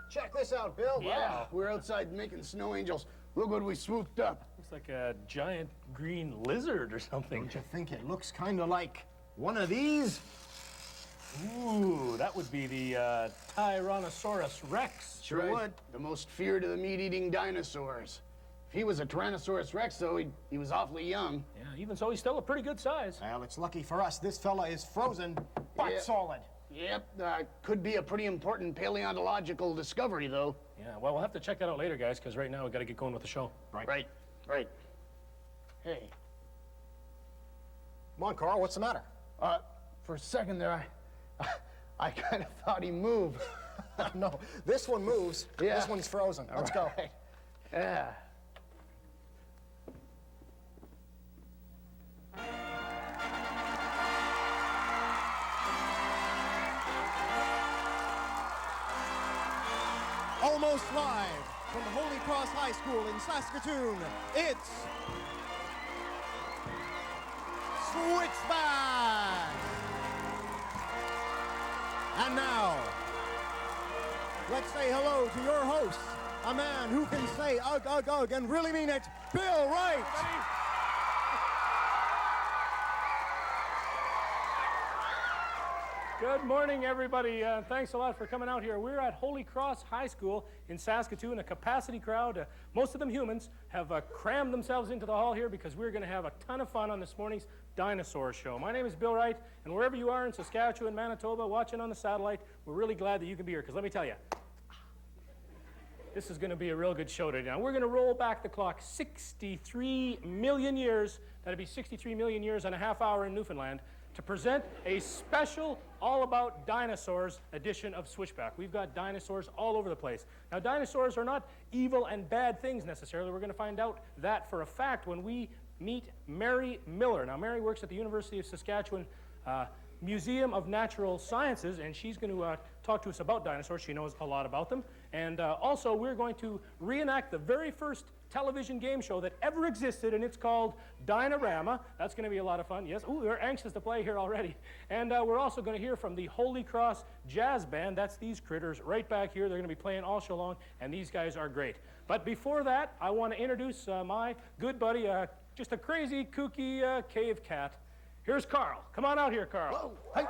Check this out, Bill. Yeah. Wow, we're outside making snow angels. Look what we swooped up. Looks like a giant green lizard or something. Don't you think it looks kind of like one of these? Ooh, that would be the Tyrannosaurus Rex. Sure would. The most feared of the meat-eating dinosaurs. If he was a Tyrannosaurus Rex, though, he was awfully young. Yeah, even so, he's still a pretty good size. Well, it's lucky for us. This fella is frozen, but solid. Yep, could be a pretty important paleontological discovery, though. Yeah, well, we'll have to check that out later, guys, because right now we've got to get going with the show. Right. Hey. Come on, Carl, what's the matter? For a second there, I kind of thought he moved. No, this one moves. Yeah. This one's frozen. Let's go. Yeah. Almost live from Holy Cross High School in Saskatoon, it's Switchback! And now, let's say hello to your host, a man who can say ugh, ugh, ugh, and really mean it, Bill Wright! Good morning, everybody. Thanks a lot for coming out here. We're at Holy Cross High School in Saskatoon, a capacity crowd. Most of them humans have crammed themselves into the hall here because we're going to have a ton of fun on this morning's Dinosaurs show. My name is Bill Wright, and wherever you are in Saskatchewan, Manitoba, watching on the satellite, we're really glad that you can be here because let me tell you, this is going to be a real good show today. Now, we're going to roll back the clock 63 million years. That'd be 63 million years and a half hour in Newfoundland to present a special all about dinosaurs edition of Switchback. We've got dinosaurs all over the place. Now, dinosaurs are not evil and bad things necessarily. We're going to find out that for a fact when we meet Mary Miller. Now, Mary works at the University of Saskatchewan Museum of Natural Sciences, and she's going to talk to us about dinosaurs. She knows a lot about them. And also, we're going to reenact the very first television game show that ever existed, and it's called Dinorama. That's going to be a lot of fun. Yes, ooh, they're anxious to play here already. And we're also going to hear from the Holy Cross Jazz Band. That's these critters right back here. They're going to be playing all show long, and these guys are great. But before that, I want to introduce my good buddy, just a crazy, kooky cave cat. Here's Carl. Come on out here, Carl. Whoa. Hey.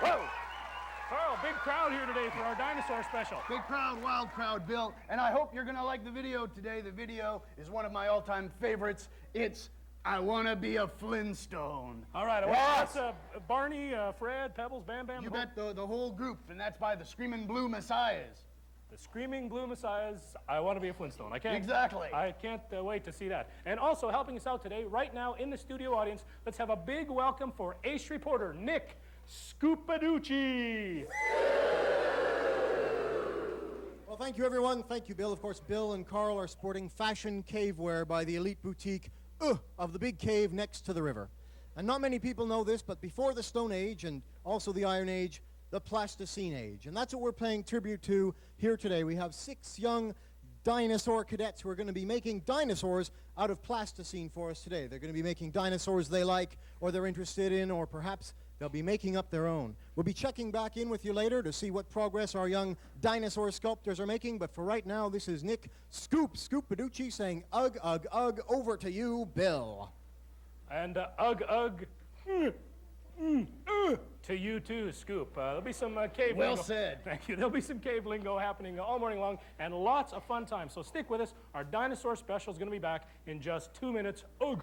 Whoa. Carl, big crowd here today for our dinosaur special. Big crowd, wild crowd, Bill. And I hope you're going to like the video today. The video is one of my all-time favorites. It's I Want to Be a Flintstone. All right. Yes. That's Barney, Fred, Pebbles, Bam Bam. You bet, the whole group. And that's by the Screaming Blue Messiahs. The Screaming Blue Messiahs, I Want to Be a Flintstone. I can't wait to see that. And also helping us out today, right now in the studio audience, let's have a big welcome for ace reporter Nick Scoopaducci. Well, thank you, everyone. Thank you, Bill. Of course, Bill and Carl are sporting fashion cave wear by the elite boutique of the big cave next to the river. And not many people know this, but before the Stone Age and also the Iron Age, the Pleistocene Age. And that's what we're paying tribute to here today. We have 6 young dinosaur cadets who are going to be making dinosaurs out of Pleistocene for us today. They're going to be making dinosaurs they like or they're interested in, or perhaps they'll be making up their own. We'll be checking back in with you later to see what progress our young dinosaur sculptors are making, but for right now, this is Nick Scoopaducci saying, ugh, ugh, ugh, over to you, Bill. And ugh, ugh, to you too, Scoop. There'll be some cave Well lingo. said. Thank you. There'll be some cave lingo happening all morning long and lots of fun times. So stick with us. Our dinosaur special is going to be back in just 2 minutes. Ugh.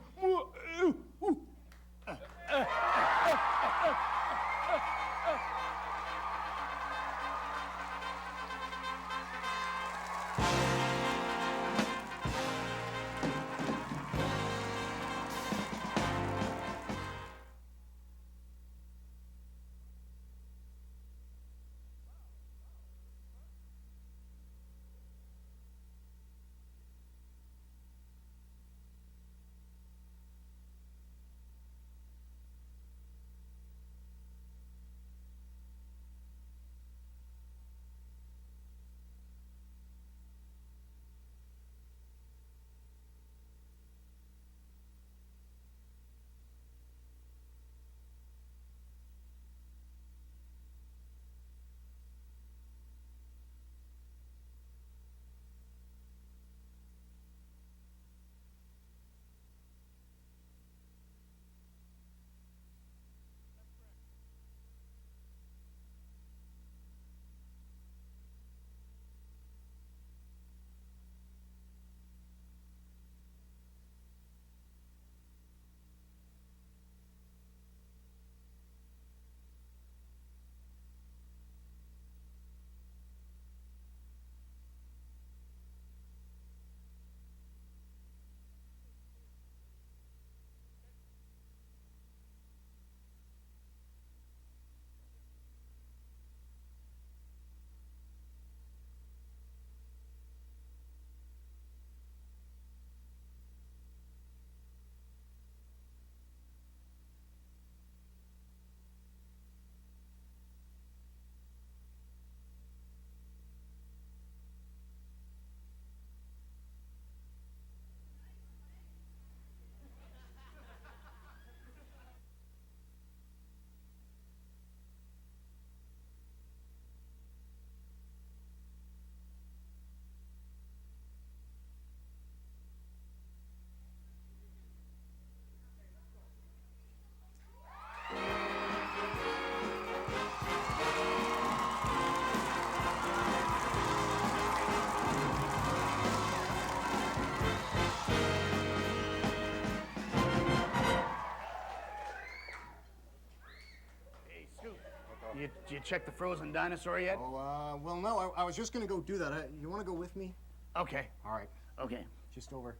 Did you check the frozen dinosaur yet? Oh, well, no, I was just gonna go do that. You wanna go with me? Okay. All right, Okay. just over.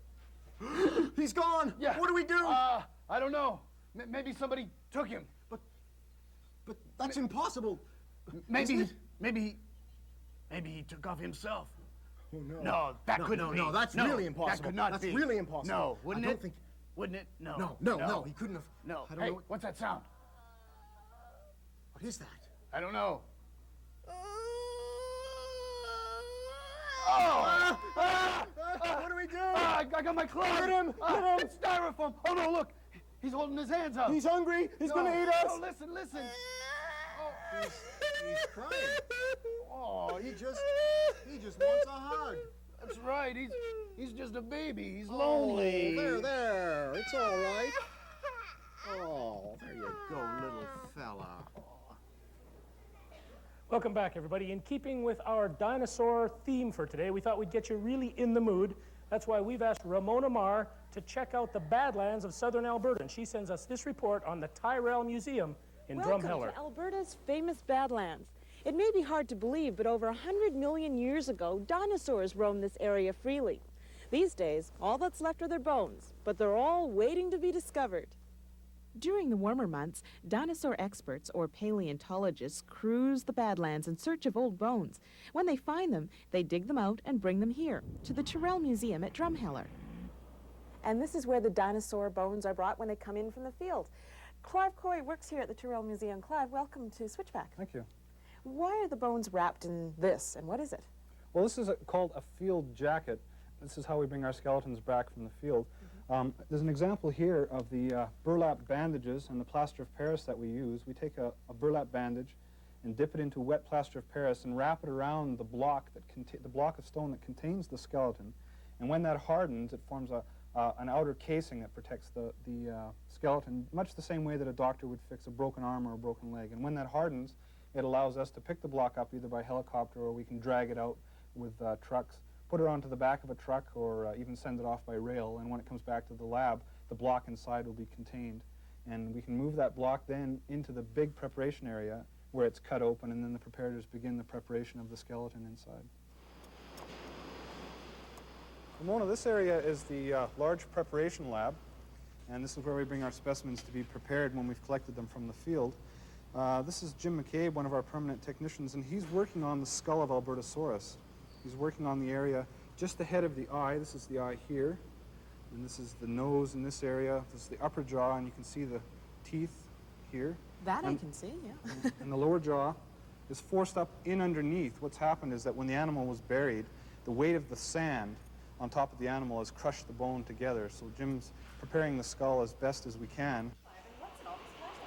He's gone! Yeah. What do we do? I don't know. Maybe somebody took him. But that's impossible. Maybe he took off himself. Oh, no. No, that couldn't be. No, that's really impossible. That could not that's be. Really impossible. No, wouldn't I it? don't think... Wouldn't it? No. No, he couldn't have. No. I don't Hey, know. what's that sound? What is that? I don't know. What do we do? I got my claws. Hit him! It's styrofoam. Oh no, look. He's holding his hands up. He's hungry. He's No, gonna eat us. No, listen. He's crying. Oh, he just wants a hug. That's right. He's just a baby. He's lonely. Oh, there. It's all right. Oh, there you go, little fella. Welcome back, everybody. In keeping with our dinosaur theme for today, we thought we'd get you really in the mood. That's why we've asked Ramona Marr to check out the Badlands of southern Alberta, and she sends us this report on the Tyrrell Museum in Drumheller. Welcome to Alberta's famous Badlands. It may be hard to believe, but over 100 million years ago, dinosaurs roamed this area freely. These days, all that's left are their bones, but they're all waiting to be discovered. During the warmer months, dinosaur experts or paleontologists cruise the Badlands in search of old bones. When they find them, they dig them out and bring them here, to the Tyrrell Museum at Drumheller. And this is where the dinosaur bones are brought when they come in from the field. Clive Coy works here at the Tyrrell Museum. Clive, welcome to Switchback. Thank you. Why are the bones wrapped in this, and what is it? Well, this is called a field jacket. This is how we bring our skeletons back from the field. There's an example here of the burlap bandages and the plaster of Paris that we use. We take a burlap bandage and dip it into wet plaster of Paris and wrap it around the block of stone that contains the skeleton. And when that hardens, it forms an outer casing that protects the skeleton, much the same way that a doctor would fix a broken arm or a broken leg. And when that hardens, it allows us to pick the block up either by helicopter or we can drag it out with trucks, put it onto the back of a truck, or even send it off by rail. And when it comes back to the lab, the block inside will be contained. And we can move that block then into the big preparation area where it's cut open, and then the preparators begin the preparation of the skeleton inside. Ramona, this area is the large preparation lab, and this is where we bring our specimens to be prepared when we've collected them from the field. This is Jim McCabe, one of our permanent technicians, and he's working on the skull of Albertosaurus. He's working on the area just ahead of the eye. This is the eye here, and this is the nose in this area. This is the upper jaw, and you can see the teeth here. That I can see, yeah. And the lower jaw is forced up in underneath. What's happened is that when the animal was buried, the weight of the sand on top of the animal has crushed the bone together. So Jim's preparing the skull as best as we can.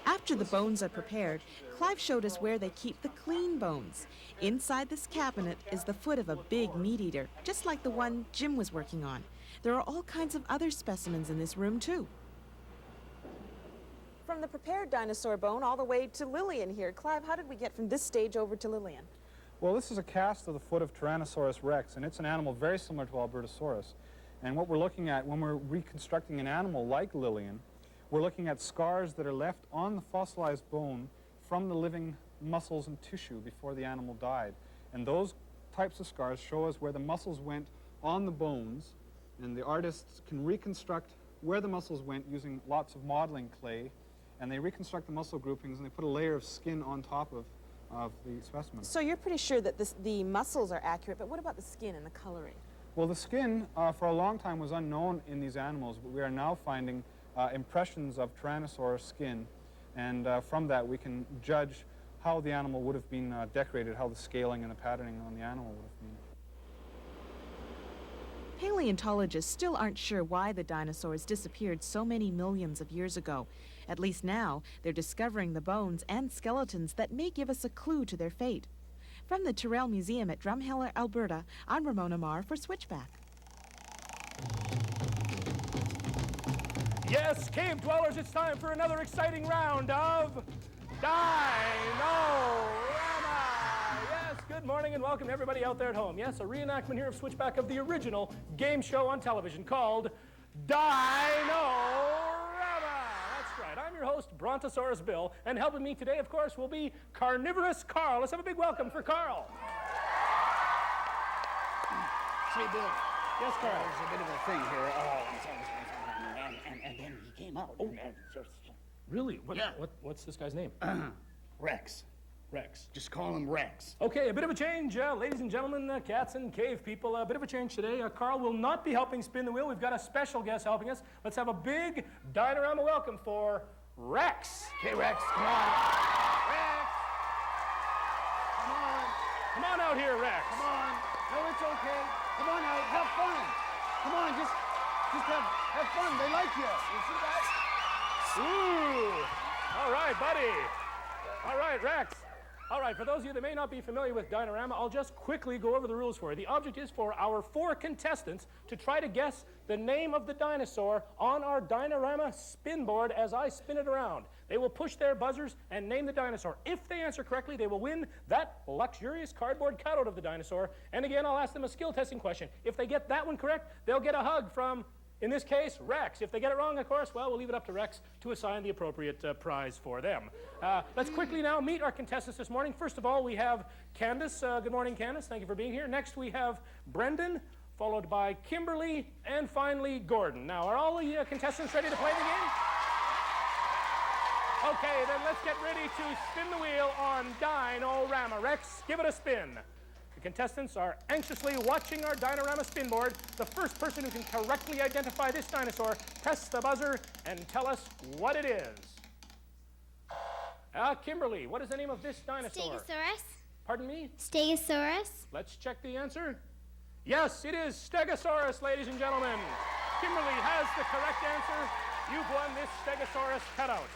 After the bones are prepared, Clive showed us where they keep the clean bones. Inside this cabinet is the foot of a big meat eater, just like the one Jim was working on. There are all kinds of other specimens in this room, too. From the prepared dinosaur bone all the way to Lillian here. Clive, how did we get from this stage over to Lillian? Well, this is a cast of the foot of Tyrannosaurus rex, and it's an animal very similar to Albertosaurus. And what we're looking at when we're reconstructing an animal like Lillian, we're looking at scars that are left on the fossilized bone from the living muscles and tissue before the animal died. And those types of scars show us where the muscles went on the bones, and the artists can reconstruct where the muscles went using lots of modeling clay, and they reconstruct the muscle groupings and they put a layer of skin on top of the specimen. So you're pretty sure that the muscles are accurate, but what about the skin and the coloring? Well, the skin for a long time was unknown in these animals, but we are now finding impressions of Tyrannosaurus skin, and from that we can judge how the animal would have been decorated, how the scaling and the patterning on the animal would have been. Paleontologists still aren't sure why the dinosaurs disappeared so many millions of years ago. At least now, they're discovering the bones and skeletons that may give us a clue to their fate. From the Tyrrell Museum at Drumheller, Alberta, I'm Ramona Marr for Switchback. Yes, cave dwellers, it's time for another exciting round of Dino-Rama! Yes, good morning and welcome to everybody out there at home. Yes, a reenactment here of Switchback of the original game show on television called Dino-Rama! That's right, I'm your host. host, Brontosaurus Bill, and helping me today, of course, will be Carnivorous Carl. Let's have a big welcome for Carl. Say, Bill. Yes, Carl. There's a bit of a thing here. And then he came out. Really? Yeah. What's this guy's name? Rex. Rex. Just call him Rex. Okay, a bit of a change, ladies and gentlemen, cats and cave people. A bit of a change today. Carl will not be helping spin the wheel. We've got a special guest helping us. Let's have a big Dinorama welcome for Rex. Okay, Rex, come on. Rex! Come on. Come on out here, Rex. Come on. No, it's okay. Come on out. Have fun. Come on, just have fun. They like you. You see that? Ooh. All right, buddy. All right, Rex. All right, for those of you that may not be familiar with Dinorama, I'll just quickly go over the rules for you. The object is for our 4 contestants to try to guess the name of the dinosaur on our Dinorama spin board as I spin it around. They will push their buzzers and name the dinosaur. If they answer correctly, they will win that luxurious cardboard cutout of the dinosaur. And again, I'll ask them a skill testing question. If they get that one correct, they'll get a hug from, in this case, Rex. If they get it wrong, of course, well, we'll leave it up to Rex to assign the appropriate prize for them. Let's quickly now meet our contestants this morning. First of all, we have Candace. Good morning, Candace. Thank you for being here. Next, we have Brendan, followed by Kimberly, and finally, Gordon. Now, are all the contestants ready to play the game? Okay, then let's get ready to spin the wheel on Dinorama. Rex, give it a spin. The contestants are anxiously watching our Dinorama spin board. The first person who can correctly identify this dinosaur, press the buzzer and tell us what it is. Kimberly, what is the name of this dinosaur? Stegosaurus. Pardon me? Stegosaurus. Let's check the answer. Yes, it is Stegosaurus, ladies and gentlemen. Kimberly has the correct answer. You've won this Stegosaurus cutout.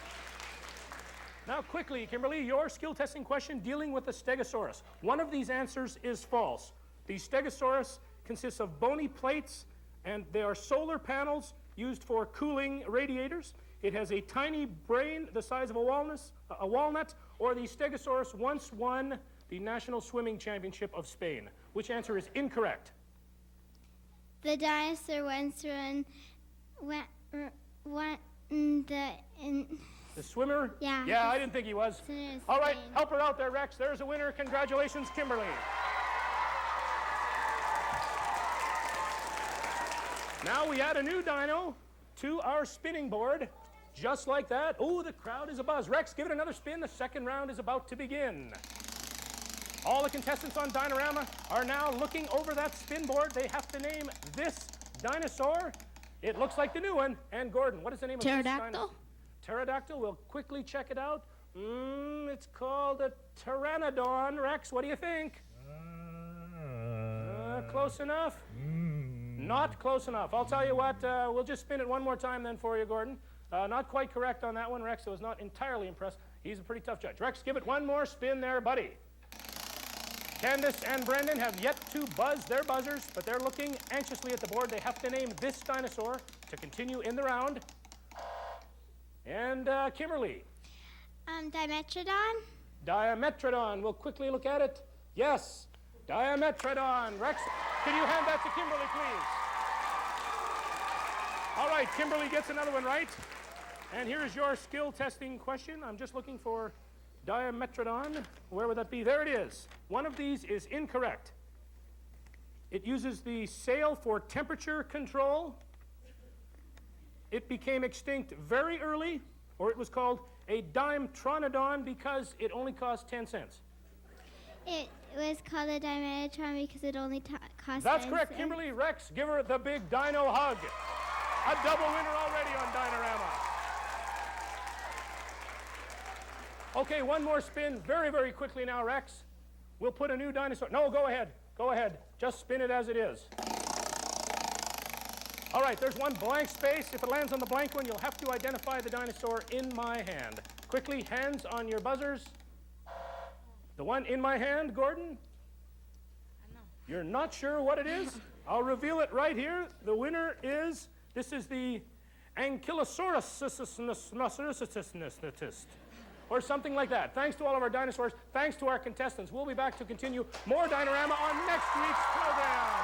Now, quickly, Kimberly, your skill testing question dealing with the Stegosaurus. One of these answers is false. The Stegosaurus consists of bony plates, and they are solar panels used for cooling radiators. It has a tiny brain the size of a walnut, or the Stegosaurus once won the National Swimming Championship of Spain. Which answer is incorrect? The dinosaur once went The swimmer? Yeah. Yeah, I didn't think he was. Swimmer All right, Spain. help her out there, Rex. There's a winner. Congratulations, Kimberly. Now we add a new dino to our spinning board, just like that. Oh, the crowd is abuzz. Rex, give it another spin. The second round is about to begin. All the contestants on Dinorama are now looking over that spin board. They have to name this dinosaur. It looks like the new one. And Gordon, what is the name of this dinosaur? Pterodactyl. Pterodactyl. We'll quickly check it out. It's called a pteranodon. Rex, what do you think? Close enough? Not close enough. I'll tell you what, we'll just spin it one more time then for you, Gordon. Not quite correct on that one. Rex was not entirely impressed. He's a pretty tough judge. Rex, give it one more spin there, buddy. Candace and Brendan have yet to buzz their buzzers, but they're looking anxiously at the board. They have to name this dinosaur to continue in the round. And Kimberly. Dimetrodon. Dimetrodon. We'll quickly look at it. Yes, Dimetrodon. Rex, can you hand that to Kimberly, please? All right, Kimberly gets another one right. And here is your skill testing question. I'm just looking for Dimetrodon. Where would that be? There it is. One of these is incorrect. It uses the sail for temperature control. It became extinct very early, or it was called a Dimetronodon because it only cost 10 cents. It was called a Dimetrodon because it only cost. That's correct, Kimberly. Rex, give her the big dino hug. A double winner already on Dinorama. Okay, one more spin very, very quickly now, Rex. We'll put a new dinosaur. No, go ahead. Go ahead. Just spin it as it is. All right, there's one blank space. If it lands on the blank one, you'll have to identify the dinosaur in my hand. Quickly, hands on your buzzers. The one in my hand, Gordon? You're not sure what it is? I'll reveal it right here. The winner is, this is the Ankylosaurus, or something like that. Thanks to all of our dinosaurs. Thanks to our contestants. We'll be back to continue more Dinorama on next week's program.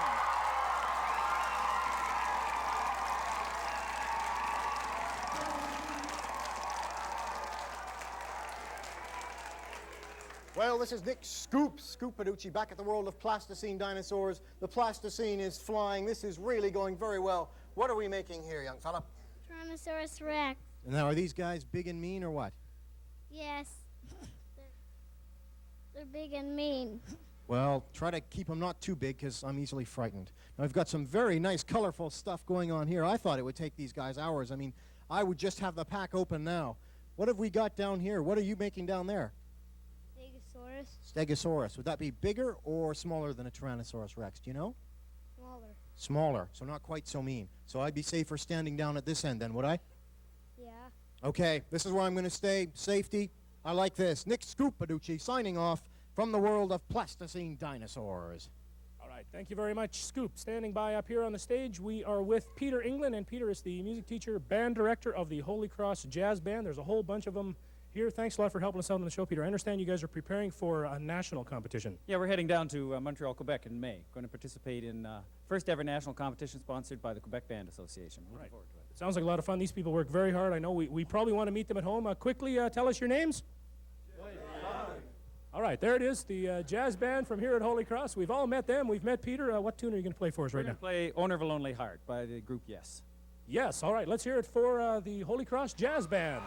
Well, this is Nick Scoopaducci back at the world of plasticine dinosaurs. The plasticine is flying. This is really going very well. What are we making here, young fella? Tyrannosaurus Rex. Now, are these guys big and mean or what? Yes. They're big and mean. Well, try to keep them not too big because I'm easily frightened. Now, I've got some very nice, colorful stuff going on here. I thought it would take these guys hours. I mean, I would just have the pack open now. What have we got down here? What are you making down there? Stegosaurus. Would that be bigger or smaller than a Tyrannosaurus Rex? Do you know? Smaller. Smaller, so not quite so mean. So I'd be safer standing down at this end then, would I? Yeah. Okay, this is where I'm going to stay. Safety. I like this. Nick Scoopaducci signing off from the world of plasticine dinosaurs. All right, thank you very much, Scoop. Standing by up here on the stage, we are with Peter England, and Peter is the music teacher, band director of the Holy Cross Jazz Band. There's a whole bunch of them here. Thanks a lot for helping us out on the show, Peter. I understand you guys are preparing for a national competition. Yeah, we're heading down to Montreal, Quebec in May. Going to participate in first ever national competition sponsored by the Quebec Band Association. Looking forward to it. Sounds like a lot of fun. These people work very hard. I know we probably want to meet them at home. Quickly, tell us your names. All right, there it is, the jazz band from here at Holy Cross. We've all met them. We've met Peter. What tune are you going to play for us right now? We're going to play Owner of a Lonely Heart by the group Yes. Yes, all right. Let's hear it for the Holy Cross Jazz Band.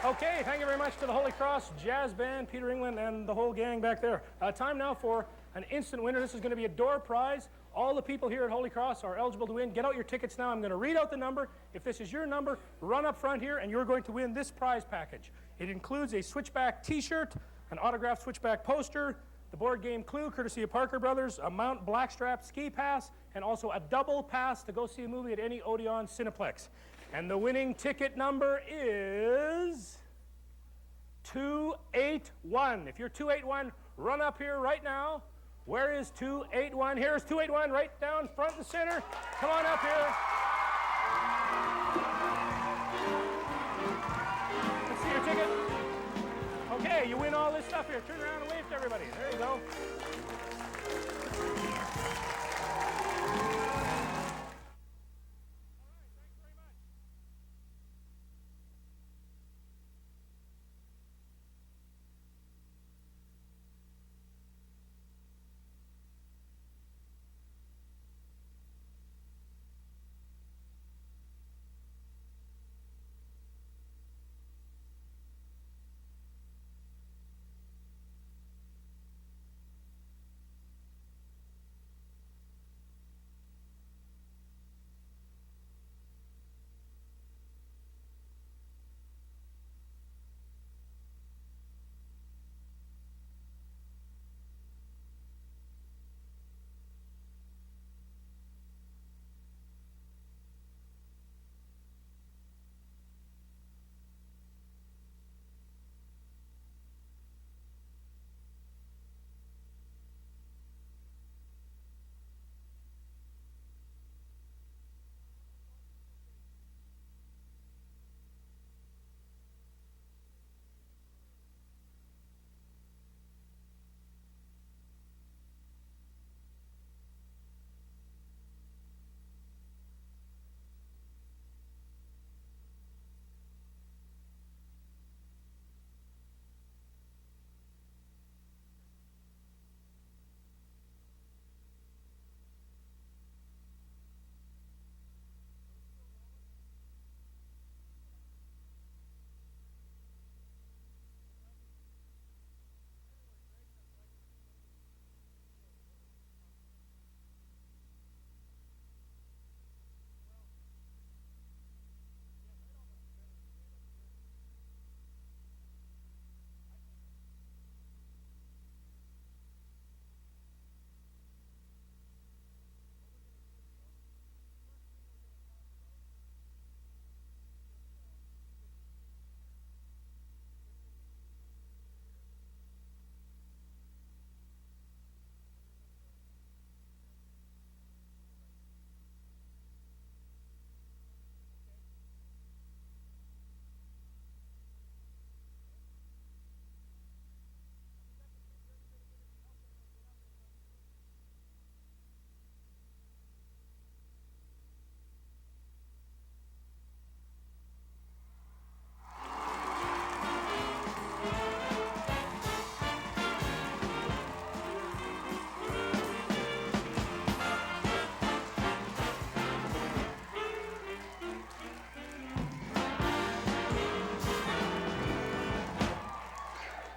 Okay, thank you very much to the Holy Cross Jazz Band, Peter England, and the whole gang back there. Time now for an instant winner. This is going to be a door prize. All the people here at Holy Cross are eligible to win. Get out your tickets now. I'm going to read out the number. If this is your number, run up front here, and you're going to win this prize package. It includes a Switchback t-shirt, an autographed Switchback poster, the board game Clue, courtesy of Parker Brothers, a Mount Blackstrap ski pass, and also a double pass to go see a movie at any Odeon Cineplex. And the winning ticket number is 281. If you're 281, run up here right now. Where is 281? Here's 281 right down front and center. Come on up here. ticket. Okay, you win all this stuff here. Turn around and wave to everybody. There you go.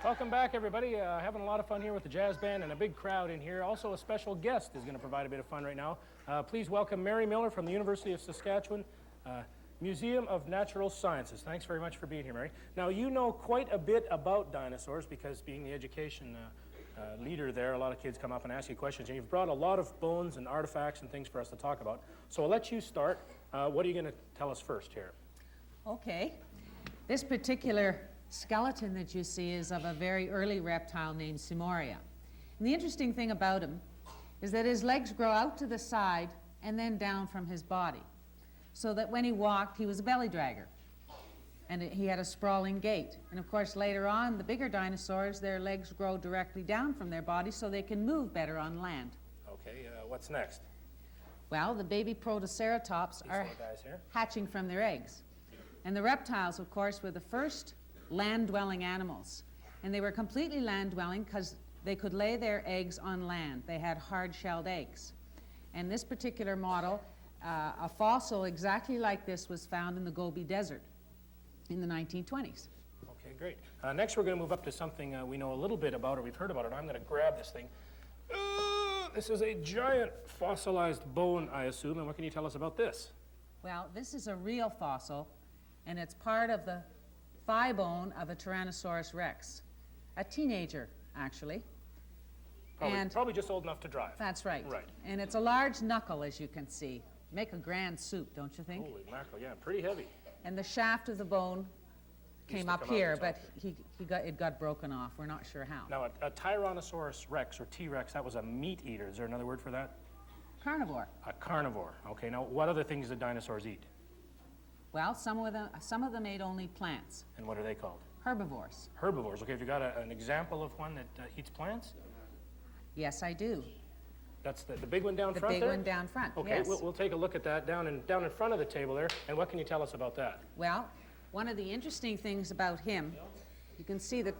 Welcome back, everybody. Having a lot of fun here with the jazz band and a big crowd in here. Also, a special guest is going to provide a bit of fun right now. Please welcome Mary Miller from the University of Saskatchewan Museum of Natural Sciences. Thanks very much for being here, Mary. Now, you know quite a bit about dinosaurs because being the education leader there, a lot of kids come up and ask you questions, and you've brought a lot of bones and artifacts and things for us to talk about. So I'll let you start. What are you going to tell us first here? Okay. This particular skeleton that you see is of a very early reptile named Simoria. And the interesting thing about him is that his legs grow out to the side and then down from his body, so that when he walked, he was a belly dragger. And he had a sprawling gait. And of course, later on, the bigger dinosaurs, their legs grow directly down from their bodies so they can move better on land. Okay, what's next? Well, the baby protoceratops are hatching from their eggs. And the reptiles, of course, were the first land-dwelling animals. And they were completely land-dwelling because they could lay their eggs on land. They had hard-shelled eggs. And this particular model, a fossil exactly like this was found in the Gobi Desert in the 1920s. Okay, great. Next, we're going to move up to something we know a little bit about, or we've heard about it. I'm going to grab this thigh. This is a giant fossilized bone, I assume. And what can you tell us about this? Well, this is a real fossil, and it's part of the thigh bone of a Tyrannosaurus rex, a teenager, actually. Probably just old enough to drive. That's right. Right. And it's a large knuckle, as you can see. Make a grand soup, don't you think? Holy mackerel, yeah, pretty heavy. And the shaft of the bone came up here, but it got broken off. We're not sure how. Now, a Tyrannosaurus rex, or T-Rex, that was a meat eater. Is there another word for that? Carnivore. A carnivore. Okay, now what other things did dinosaurs eat? Well, some of them ate only plants. And what are they called? herbivores. Herbivores. Okay, have you got an example of one that eats plants? Yes, I do. That's the big one down The front big there? one down front, Okay, yes. we'll take a look at that down in front of the table there. And what can you tell us about that? Well, one of the interesting things about him, you can see the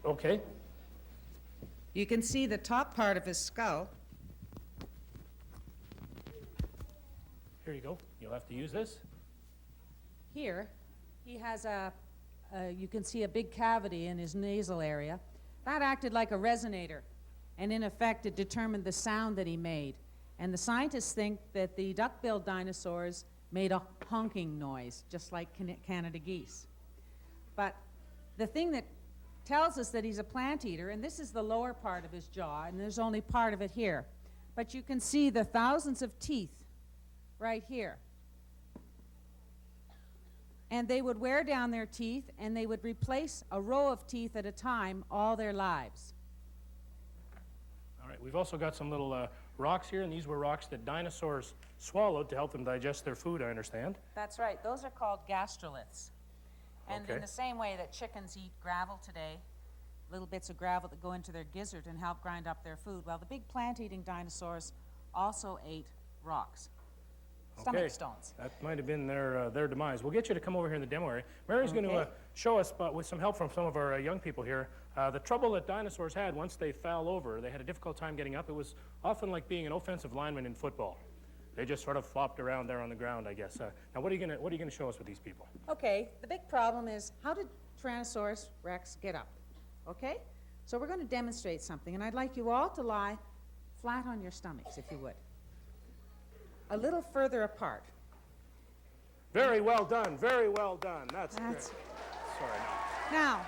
Okay. top part of his skull. Here you go. You'll have to use this. Here, he has you can see a big cavity in his nasal area. That acted like a resonator, and in effect, it determined the sound that he made. And the scientists think that the duck-billed dinosaurs made a honking noise, just like Canada geese. But the thing that tells us that he's a plant eater, and this is the lower part of his jaw, and there's only part of it here, but you can see the thousands of teeth right here. And they would wear down their teeth, and they would replace a row of teeth at a time all their lives. All right, we've also got some little rocks here, and these were rocks that dinosaurs swallowed to help them digest their food, I understand. That's right. Those are called gastroliths. And Okay. in the same way that chickens eat gravel today, little bits of gravel that go into their gizzard and help grind up their food, well, the big plant-eating dinosaurs also ate rocks. Stomach stones. That might have been their demise. We'll get you to come over here in the demo area. Mary's going to show us, with some help from some of our young people here, the trouble that dinosaurs had once they fell over. They had a difficult time getting up. It was often like being an offensive lineman in football. They just sort of flopped around there on the ground, I guess. Now, what are you going to show us with these people? Okay, the big problem is, how did Tyrannosaurus rex get up? Okay? So we're going to demonstrate something, and I'd like you all to lie flat on your stomachs, if you would. A little further apart. Very well done. Very well done. That's great. Sorry, no. Now,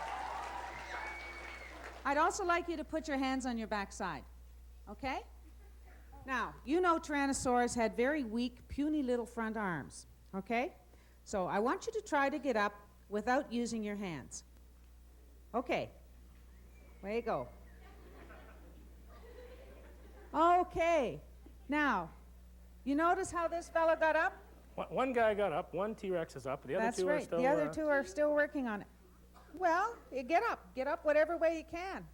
I'd also like you to put your hands on your backside. Okay? Now, you know Tyrannosaurs had very weak, puny little front arms. Okay? So I want you to try to get up without using your hands. Okay. Way you go. Okay. Now, you notice how this fellow got up? One guy got up, one T-Rex is up, the other two are still... The other two are still working on it. Well, you get up whatever way you can.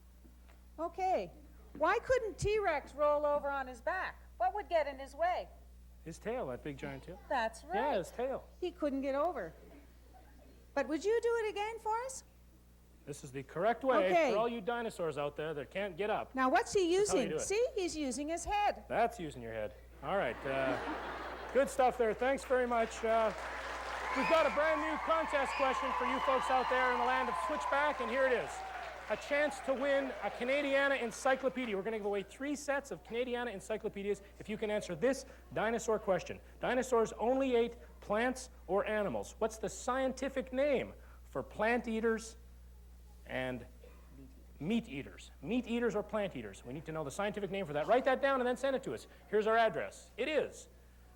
Okay. Why couldn't T-Rex roll over on his back? What would get in his way? His tail, that big giant tail. That's right. Yeah, his tail. He couldn't get over. But would you do it again for us? This is the correct way for all you dinosaurs out there that can't get up. Now, what's he That's how you using? do it. See, he's using his head. That's using your head. All right. Good stuff there. Thanks very much. We've got a brand new contest question for you folks out there in the land of Switchback, and here it is. A chance to win a Canadiana encyclopedia. We're going to give away 3 sets of Canadiana encyclopedias if you can answer this dinosaur question. Dinosaurs only ate plants or animals. What's the scientific name for plant eaters and meat eaters? Meat eaters or plant eaters? We need to know the scientific name for that. Write that down and then send it to us. Here's our address. It is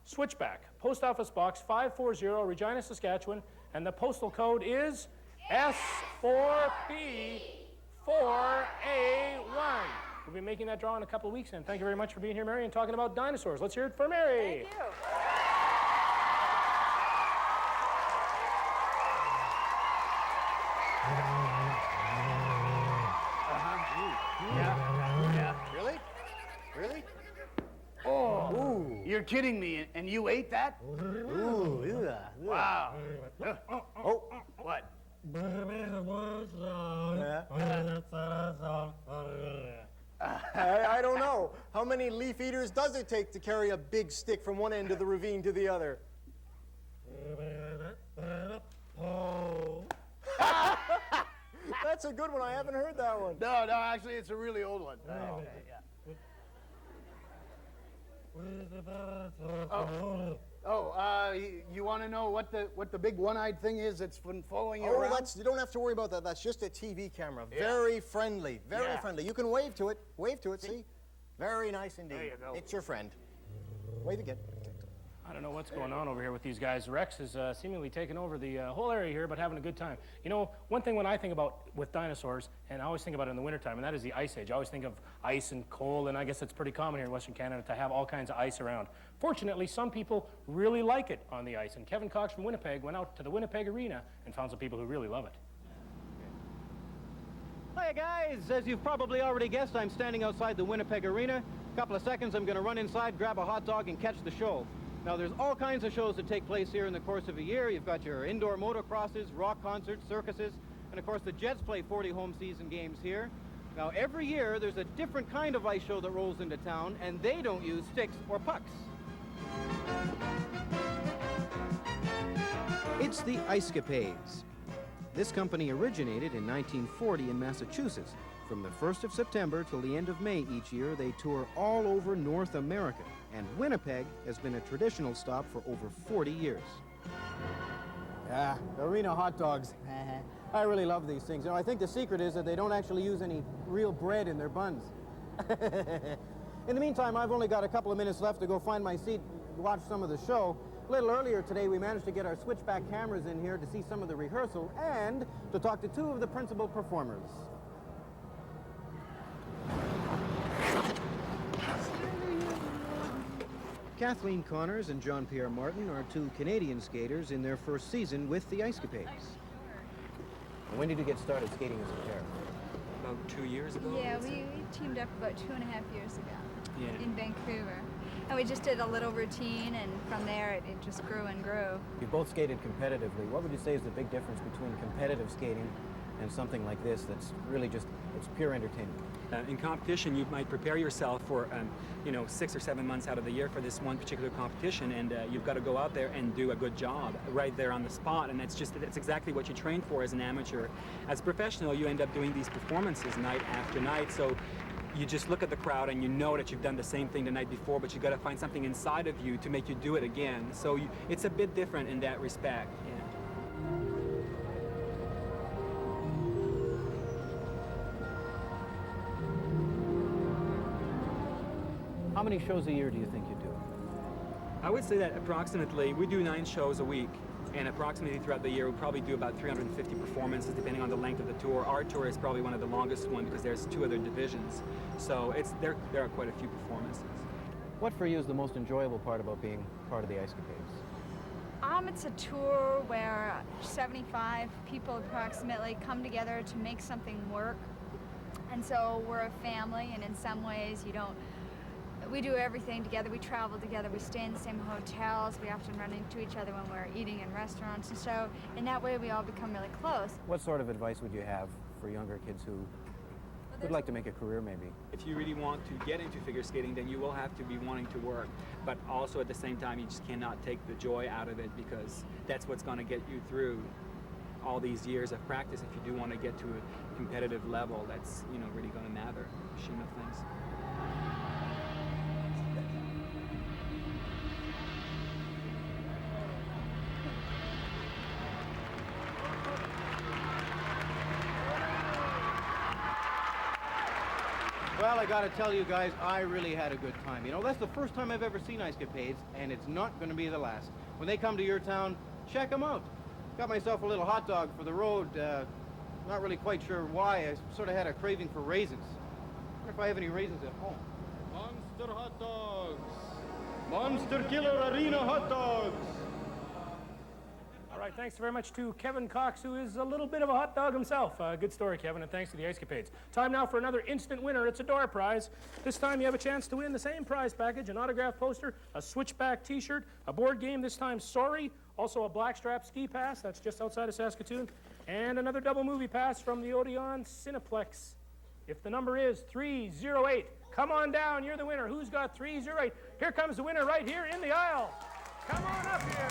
Switchback, Post Office Box 540, Regina, Saskatchewan, and the postal code is S4P4A1. We'll be making that draw in a couple of weeks, and thank you very much for being here, Mary, and talking about dinosaurs. Let's hear it for Mary. Thank you. Yeah. Really? Really? Oh, ooh. You're kidding me, and you ate that? Ooh, wow. Oh, what? I don't know. How many leaf eaters does it take to carry a big stick from one end of the ravine to the other? That's a good one. I haven't heard that one. No, actually, it's a really old one. Okay, yeah. You want to know what the big one-eyed thing is that's been following you around? You don't have to worry about that. That's just a TV camera. Very friendly. Very friendly. You can wave to it. Wave to it, see? Very nice indeed. There you go. It's your friend. Wave again. I don't know what's going on over here with these guys. Rex is seemingly taking over the whole area here, but having a good time. You know, one thing when I think about with dinosaurs, and I always think about it in the wintertime, and that is the Ice Age. I always think of ice and cold, and I guess it's pretty common here in Western Canada to have all kinds of ice around. Fortunately, some people really like it on the ice, and Kevin Cox from Winnipeg went out to the Winnipeg Arena and found some people who really love it. Hiya guys, as you've probably already guessed, I'm standing outside the Winnipeg Arena. A couple of seconds, I'm going to run inside, grab a hot dog, and catch the show. Now, there's all kinds of shows that take place here in the course of a year. You've got your indoor motocrosses, rock concerts, circuses, and of course the Jets play 40 home season games here. Now, every year there's a different kind of ice show that rolls into town, and they don't use sticks or pucks. It's the Icecapades. This company originated in 1940 in Massachusetts. From the 1st of September till the end of May each year, they tour all over North America. And Winnipeg has been a traditional stop for over 40 years. Yeah, arena hot dogs. I really love these things. You know, I think the secret is that they don't actually use any real bread in their buns. In the meantime, I've only got a couple of minutes left to go find my seat and watch some of the show. A little earlier today, we managed to get our Switchback cameras in here to see some of the rehearsal and to talk to two of the principal performers. Kathleen Connors and Jean-Pierre Martin are two Canadian skaters in their first season with the Icecapades. When did you get started skating as a pair? About 2 years ago. Yeah, we teamed up about 2.5 years ago in Vancouver. And we just did a little routine, and from there it just grew and grew. You both skated competitively. What would you say is the big difference between competitive skating and something like this that's really just, it's pure entertainment? In competition, you might prepare yourself for, 6 or 7 months out of the year for this one particular competition, and you've got to go out there and do a good job right there on the spot, and that's exactly what you train for as an amateur. As a professional, you end up doing these performances night after night, so you just look at the crowd and you know that you've done the same thing the night before, but you've got to find something inside of you to make you do it again. So it's a bit different in that respect. Yeah. How many shows a year do you think you do? I would say that approximately, we do 9 shows a week, and approximately throughout the year we probably do about 350 performances depending on the length of the tour. Our tour is probably one of the longest ones because there's 2 other divisions. So there are quite a few performances. What for you is the most enjoyable part about being part of the Icecapades? It's a tour where 75 people approximately come together to make something work. And so we're a family, and in some ways we do everything together. We travel together. We stay in the same hotels. We often run into each other when we're eating in restaurants. And so in that way, we all become really close. What sort of advice would you have for younger kids who would like to make a career, maybe? If you really want to get into figure skating, then you will have to be wanting to work. But also at the same time, you just cannot take the joy out of it, because that's what's going to get you through all these years of practice. If you do want to get to a competitive level, that's really going to matter. Scheme of things. Well, I gotta tell you guys, I really had a good time. That's the first time I've ever seen Icecapades, and it's not gonna be the last. When they come to your town, check them out. Got myself a little hot dog for the road. Not really quite sure why. I sort of had a craving for raisins. I wonder if I have any raisins at home. Monster hot dogs! Monster Killer Arena hot dogs! All right, thanks very much to Kevin Cox, who is a little bit of a hot dog himself. Good story, Kevin, and thanks to the Icecapades. Time now for another instant winner. It's a door prize. This time you have a chance to win the same prize package: an autographed poster, a Switchback t-shirt, a board game, this time Sorry, also a blackstrap ski pass, that's just outside of Saskatoon, and another double movie pass from the Odeon Cineplex. If the number is 308, come on down, you're the winner. Who's got 308? Here comes the winner right here in the aisle. Come on up here.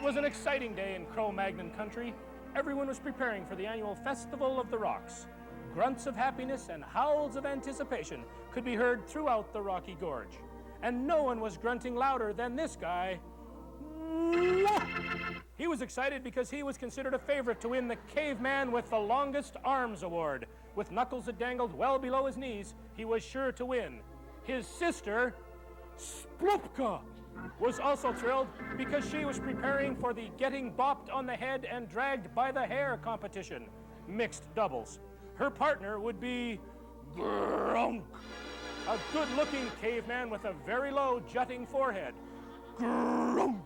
was an exciting day in Cro-Magnon country. Everyone was preparing for the annual Festival of the Rocks. Grunts of happiness and howls of anticipation could be heard throughout the Rocky Gorge. And no one was grunting louder than this guy. He was excited because he was considered a favorite to win the Caveman with the Longest Arms Award. With knuckles that dangled well below his knees, he was sure to win. His sister, Splupka, was also thrilled because she was preparing for the getting bopped on the head and dragged by the hair competition, mixed doubles. Her partner would be Grunk, a good-looking caveman with a very low jutting forehead. Grunk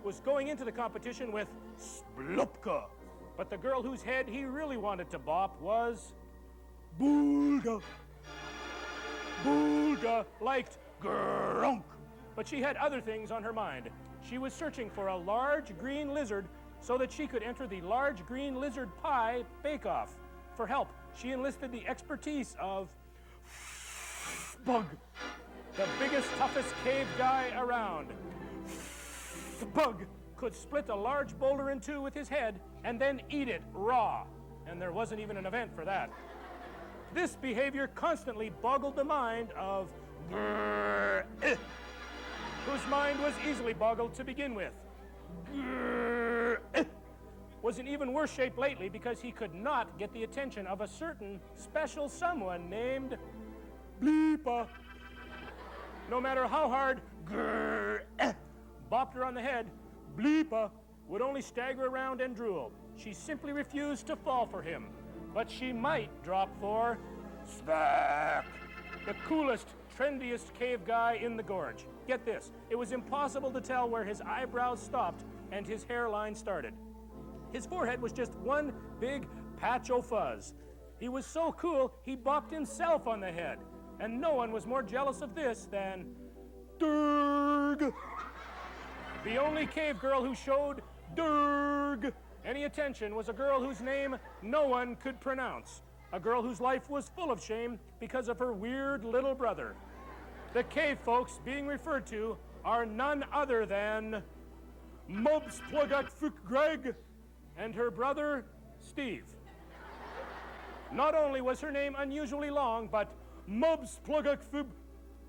was going into the competition with Splupka, but the girl whose head he really wanted to bop was Bulga. Bulga liked Grunk, but she had other things on her mind. She was searching for a large green lizard so that she could enter the large green lizard pie bake-off. For help, she enlisted the expertise of Bug, the biggest, toughest cave guy around. Bug could split a large boulder in two with his head and then eat it raw, and there wasn't even an event for that. This behavior constantly boggled the mind of whose mind was easily boggled to begin with. Was in even worse shape lately because he could not get the attention of a certain special someone named Bleepa. No matter how hard bopped her on the head, Bleepa would only stagger around and drool. She simply refused to fall for him, but she might drop for Switchback, the coolest, trendiest cave guy in the gorge. Get this, it was impossible to tell where his eyebrows stopped and his hairline started. His forehead was just one big patch o' fuzz. He was so cool, he bopped himself on the head, and no one was more jealous of this than Durg. The only cave girl who showed Durg any attention was a girl whose name no one could pronounce, a girl whose life was full of shame because of her weird little brother. The cave folks being referred to are none other than Mubs Plugak Fuk Greg and her brother, Steve. Not only was her name unusually long, but Mubs Plugak Fuk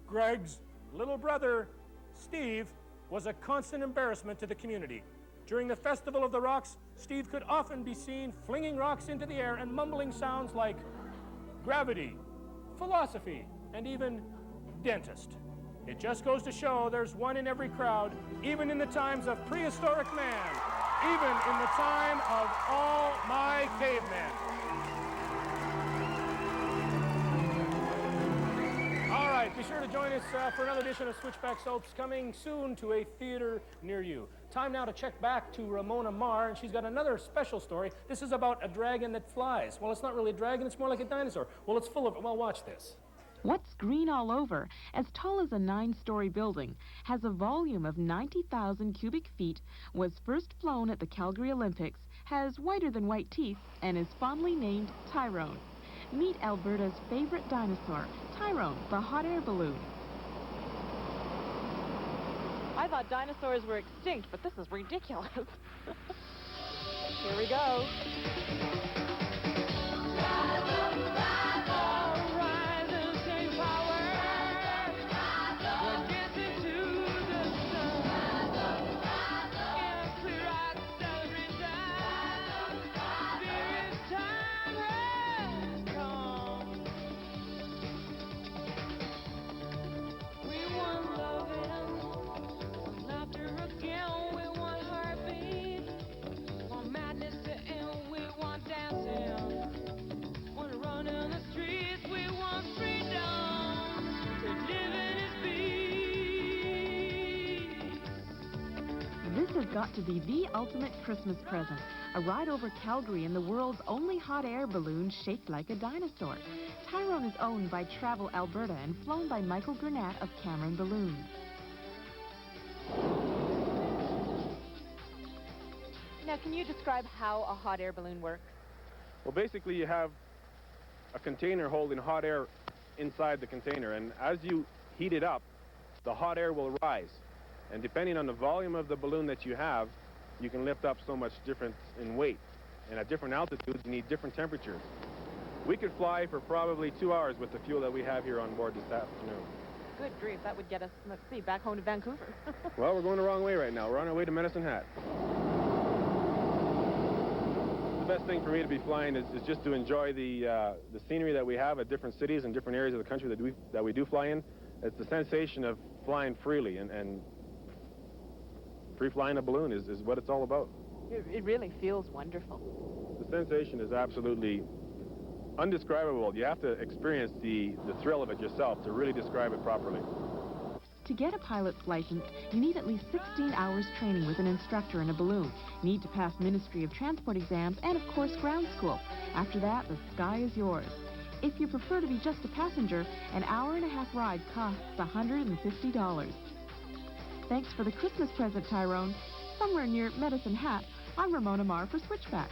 Greg's little brother, Steve, was a constant embarrassment to the community. During the Festival of the Rocks, Steve could often be seen flinging rocks into the air and mumbling sounds like gravity, philosophy, and even dentist. It just goes to show there's one in every crowd, even in the times of prehistoric man, even in the time of all my cavemen. All right, be sure to join us for another edition of Switchback Soaps, coming soon to a theater near you. Time now to check back to Ramona Marr, and she's got another special story. This is about a dragon that flies. Well, it's not really a dragon, it's more like a dinosaur. Well, it's full of, well, watch this. What's green all over, as tall as a 9-story building, has a volume of 90,000 cubic feet, was first flown at the Calgary Olympics, has whiter-than-white teeth, and is fondly named Tyrone. Meet Alberta's favorite dinosaur, Tyrone, the hot air balloon. I thought dinosaurs were extinct, but this is ridiculous. Here we go. This has got to be the ultimate Christmas present. A ride over Calgary in the world's only hot air balloon shaped like a dinosaur. Tyrone is owned by Travel Alberta and flown by Michael Gurnett of Cameron Balloons. Now, can you describe how a hot air balloon works? Well, basically you have a container holding hot air inside the container, and as you heat it up, the hot air will rise. And depending on the volume of the balloon that you have, you can lift up so much difference in weight. And at different altitudes, you need different temperatures. We could fly for probably 2 hours with the fuel that we have here on board this afternoon. Good grief, that would get us, let's see, back home to Vancouver. Well, we're going the wrong way right now. We're on our way to Medicine Hat. The best thing for me to be flying is just to enjoy the scenery that we have at different cities and different areas of the country that we do fly in. It's the sensation of flying freely, and free flying a balloon is what it's all about. It really feels wonderful. The sensation is absolutely undescribable. You have to experience the thrill of it yourself to really describe it properly. To get a pilot's license, you need at least 16 hours training with an instructor in a balloon. You need to pass Ministry of Transport exams and, of course, ground school. After that, the sky is yours. If you prefer to be just a passenger, an hour-and-a-half ride costs $150. Thanks for the Christmas present, Tyrone. Somewhere near Medicine Hat, I'm Ramona Marr for Switchback.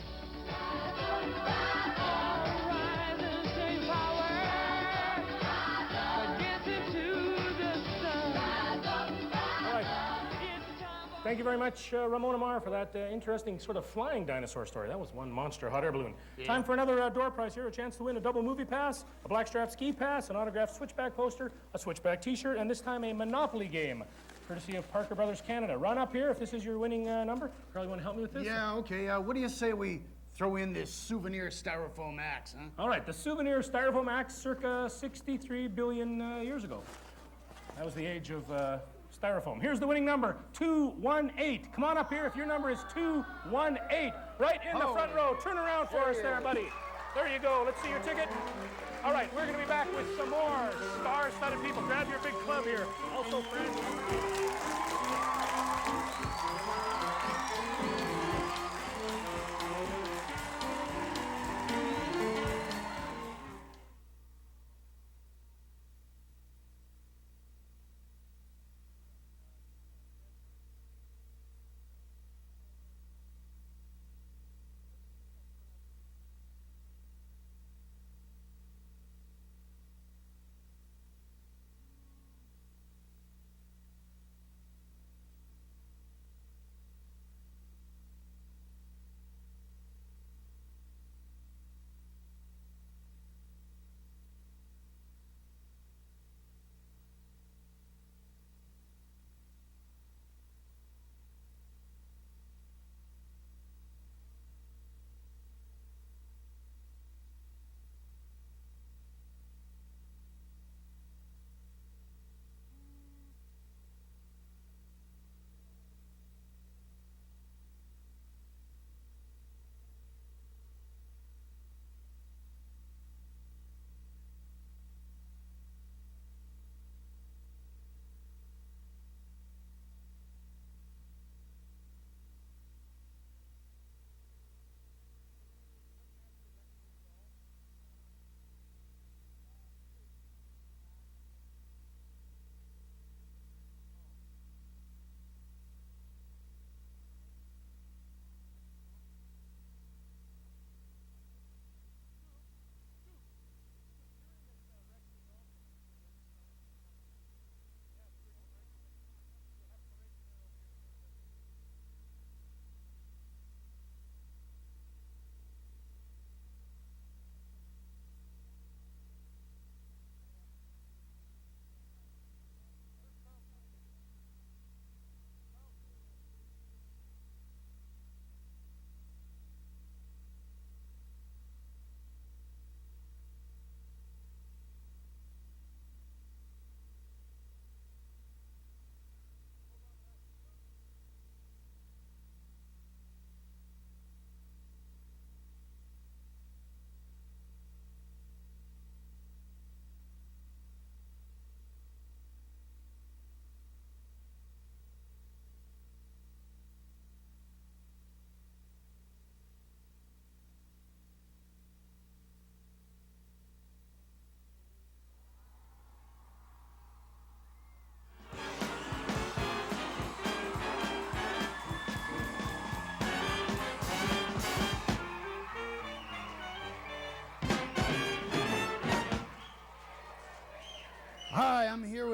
Thank you very much, Ramona Marr, for that interesting sort of flying dinosaur story. That was one monster hot air balloon. Yeah. Time for another door prize here, a chance to win a double movie pass, a blackstrap ski pass, an autographed Switchback poster, a Switchback t-shirt, and this time a Monopoly game, courtesy of Parker Brothers Canada. Run up here if this is your winning number. Carl, you want to help me with this? Yeah, okay. What do you say we throw in this souvenir styrofoam axe, huh? All right, the souvenir styrofoam axe circa 63 billion years ago. That was the age of styrofoam. Here's the winning number, 218. Come on up here if your number is 218. Right in the front row. Turn around for us there, buddy. There you go. Let's see your ticket. All right, we're going to be back with some more star-studded people. Grab your big club here. Also, friends.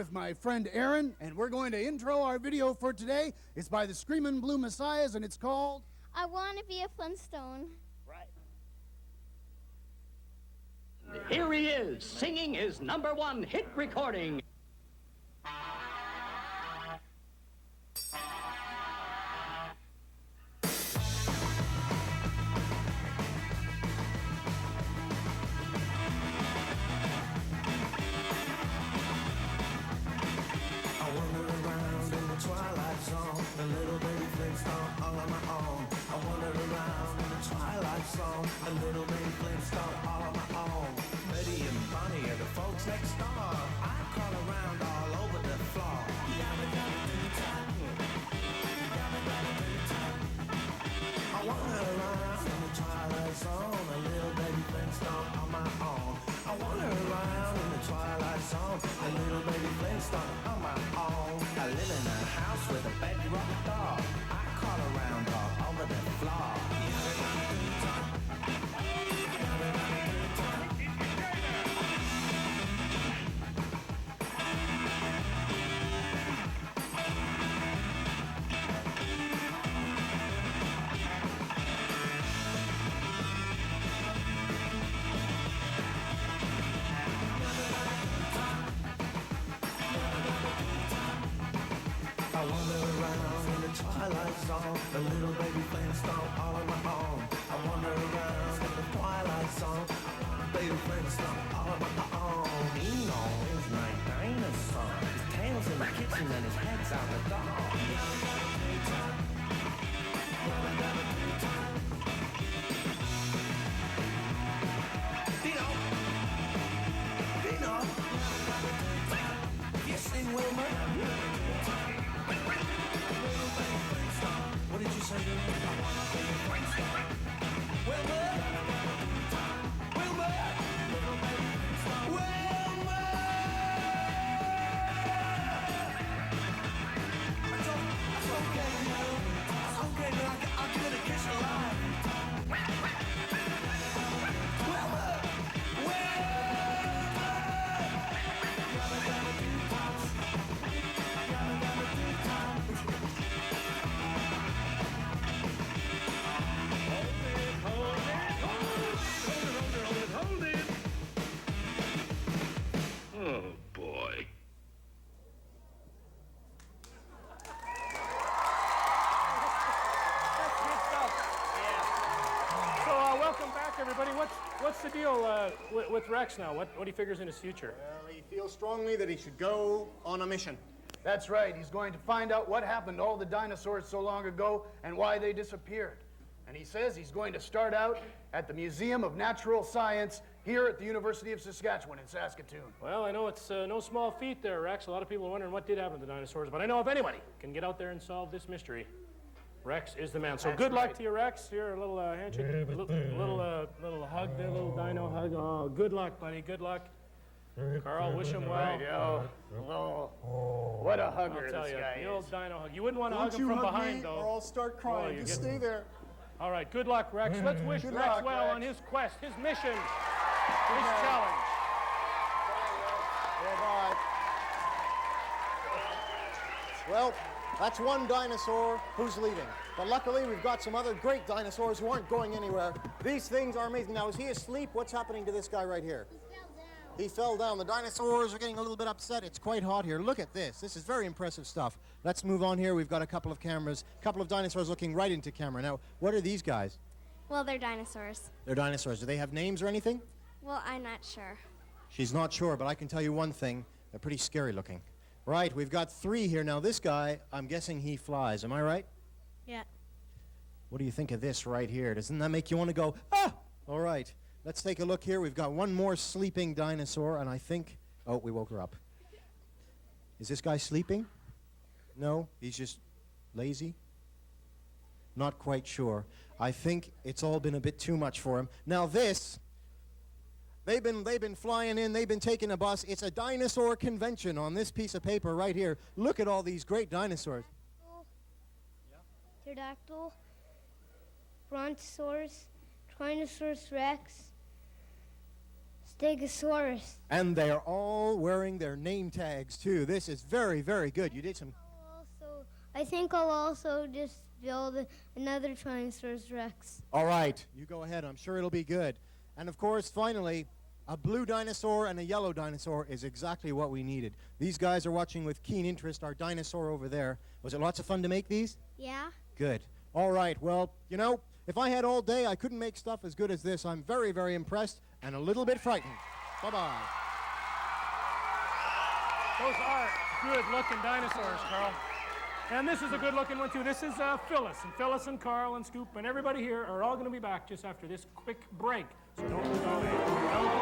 with my friend Aaron, and we're going to intro our video for today. It's by the Screamin' Blue Messiahs, and it's called I Want to Be a Flintstone. Here he is, singing his #1 hit recording. A little baby Flintstone all on my own. I wander around in the twilight zone. A little baby Flintstone all on my own. Betty and Bonnie are the folks next door. I crawl around all over the floor. I wander around in the twilight zone. A little baby Flintstone on my own. I wander around in the twilight zone. A little baby Flintstone on my own. I live in a house with a bedrock door. I crawl around all over the floor. I wander around in the twilight zone. A little baby Flintstone all on my own. I wander around in the twilight zone. Baby Flintstone all on my own. Eno is my dinosaur. His tail's in the kitchen and his head's out the door. Dino! Dino! You sing Wilma? What did you say? Wilma! Wilma! Wilma! That's okay, man. That's okay, man. I'll give it a kiss alive. Wilma! Oh, boy. So, welcome back, everybody. What's the deal with Rex now? What he figures in his future? Well, he feels strongly that he should go on a mission. That's right. He's going to find out what happened to all the dinosaurs so long ago and why they disappeared. And he says he's going to start out at the Museum of Natural Science here at the University of Saskatchewan in Saskatoon. Well, I know it's no small feat there, Rex. A lot of people are wondering what did happen to the dinosaurs, but I know if anybody can get out there and solve this mystery, Rex is the man. So That's good luck right. to you, Rex. Here, a little handshake, little hug there, little dino hug. Oh, good luck, buddy. Good luck. Carl, wish him well. Right, what a hugger I'll tell this you, guy the old is. dino hug. You wouldn't want to Don't hug you him from hug behind, me, though. or I'll start crying. you Just get- stay there. All right, good luck, Rex. Let's wish Good Rex luck, well Rex. on his quest, his mission, his challenge. Bye-bye. Well, that's one dinosaur who's leaving. But luckily, we've got some other great dinosaurs who aren't going anywhere. These things are amazing. Now, is he asleep? What's happening to this guy right here? He fell down. The dinosaurs are getting a little bit upset. It's quite hot here. Look at this. This is very impressive stuff. Let's move on here. We've got a couple of cameras, a couple of dinosaurs looking right into camera. Now, what are these guys? Well, they're dinosaurs. They're dinosaurs. Do they have names or anything? Well, I'm not sure. She's not sure, but I can tell you one thing. They're pretty scary looking. Right, we've got three here. Now, this guy, I'm guessing he flies. Am I right? Yeah. What do you think of this right here? Doesn't that make you want to go, ah? All right, let's take a look here. We've got one more sleeping dinosaur, and I think, oh, we woke her up. Is this guy sleeping? No, he's just lazy? Not quite sure. I think it's all been a bit too much for him. Now this, they've been flying in, they've been taking a bus. It's a dinosaur convention on this piece of paper right here. Look at all these great dinosaurs. Pterodactyl, Brontosaurus, Tyrannosaurus Rex, Stegosaurus. And they are all wearing their name tags, too. This is very, very good. You did some... I think I'll also just build another Tyrannosaurus Rex. All right, you go ahead. I'm sure it'll be good. And, of course, finally, a blue dinosaur and a yellow dinosaur is exactly what we needed. These guys are watching with keen interest our dinosaur over there. Was it lots of fun to make these? Yeah. Good. All right, well, you know, if I had all day, I couldn't make stuff as good as this. I'm very, very impressed and a little bit frightened. Bye-bye. Those are good-looking dinosaurs, Carl. And this is a good-looking one, too. This is Phyllis. And Phyllis and Carl and Scoop and everybody here are all going to be back just after this quick break. So don't go away. Don't go away.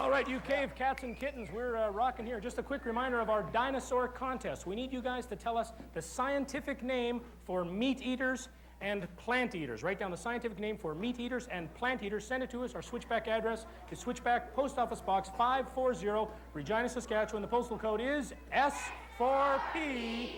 All right, you cave cats and kittens, we're rocking here. Just a quick reminder of our dinosaur contest. We need you guys to tell us the scientific name for meat eaters and plant eaters. Write down the scientific name for meat eaters and plant eaters. Send it to us. Our Switchback address is Switchback, Post Office Box 540, Regina, Saskatchewan. The postal code is S4P4A1.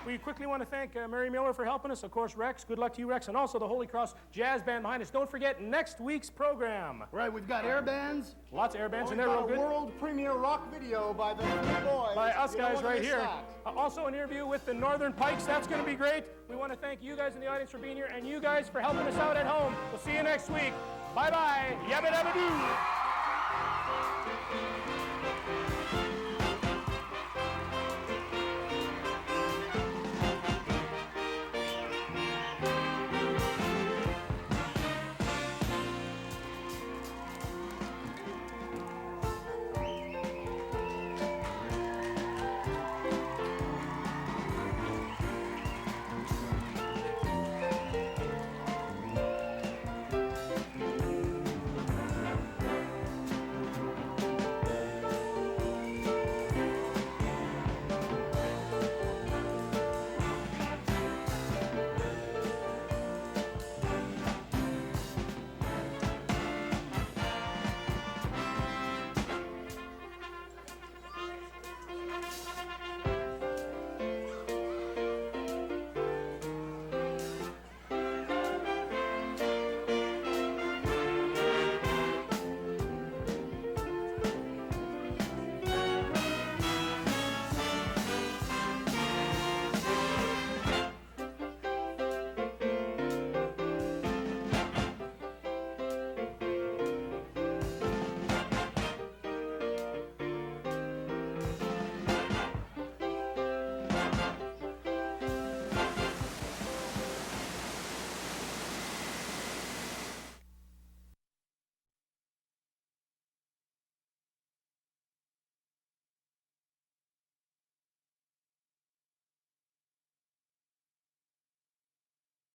We quickly want to thank Mary Miller for helping us. Of course, Rex. Good luck to you, Rex. And also the Holy Cross Jazz Band behind us. Don't forget next week's program. Right, we've got air bands. Lots of air bands, and they're real good. World premiere rock video by the three boys. By us guys right here. Also an interview with the Northern Pikes. That's going to be great. We want to thank you guys in the audience for being here, and you guys for helping us out at home. We'll see you next week. Bye-bye. Yabba dabba doo.